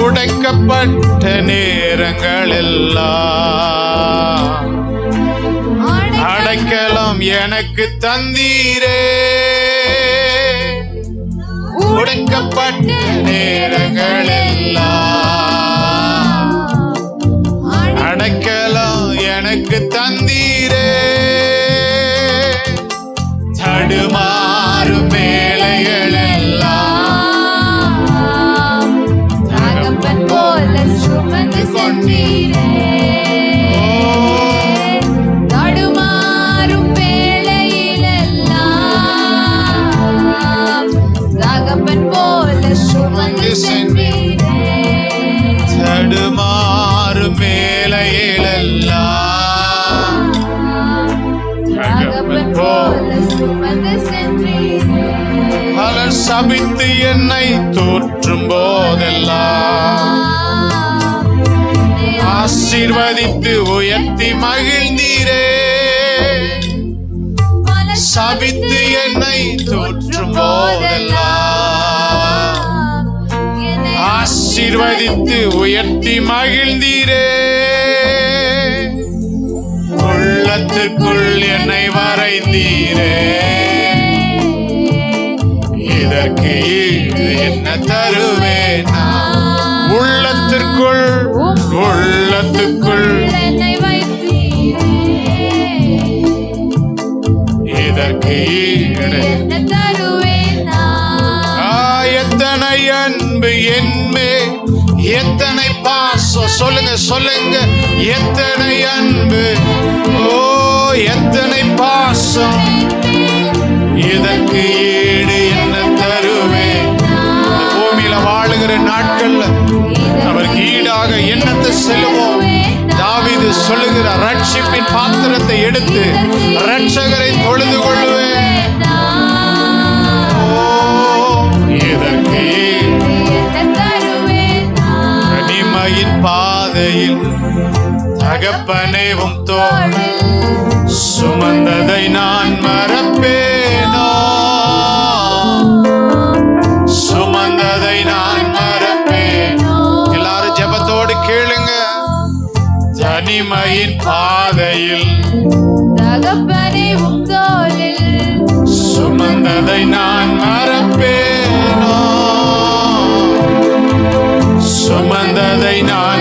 உடைக்கப்பட்ட நேரங்களெல்லாம் அடைக்கலம் எனக்கு தந்தீரே. உடைக்கப்பட்ட நேரங்களெல்லாம் அடைக்கலம் எனக்கு தந்தீரே. தடுமாறும் வேளைகளெல்லாம் தகப்பன் போல சுமந்து சென்றீரே. தடுமாறும் வேளையிலெல்லாம் தகப்பன் போல சுமந்து சென்றீரே. தடுமாறும் வேளையிலெல்லாம் தகப்பன் போல சுமந்து சென்றீரே. பலர் சபித்து என்னை தோற்றும் போதெல்லாம் ஆசீர்வதித்து உயர்த்தி மகிழ்ந்தீரே. சபித்து என்னை தோற்றும் போதெல்லாம் ஆசீர்வதித்து உயர்த்தி மகிழ்ந்தீரே. உள்ளத்துக்குள் என்னை வரைந்தீரே. இதற்கு ஈடு என்ன தருவேன் நான்? உள்ளத்திற்குள் என்னை வைத்தீரே. இதற்கு ஈடு என்ன தருவேன் நான்? எத்தனை அன்பு என்மே, எத்தனை பாசம். சொல்லுங்க சொல்லுங்க, எத்தனை அன்பு, ஓ எத்தனை பாசம். இதற்கு ஈடு என்ன தருவேன்? பூமியில வாழுகிற நாட்கள்ல அவருக்கு ஈடாக என்னத்தை செல்லுவோம்? தாவீது சொல்லுகிறார், ரட்சிப்பின் பாத்திரத்தை எடுத்து ரட்சகரை தொழுது கொள்ளுவேன். இதற்கு கனிமையின் பாதையில் தகப்பனேவும் தோளில் சுமந்ததை நான் மறப்பேனோ? சுமந்ததை நான் மறப்பேனோ? எல்லாரும் ஜெபத்தோடு கேளுங்க. தனிமையின் பாதையில் தகப்பனேவும் தோளில் சுமந்ததை நான் மறப்பேனோ? சுமந்ததை நான்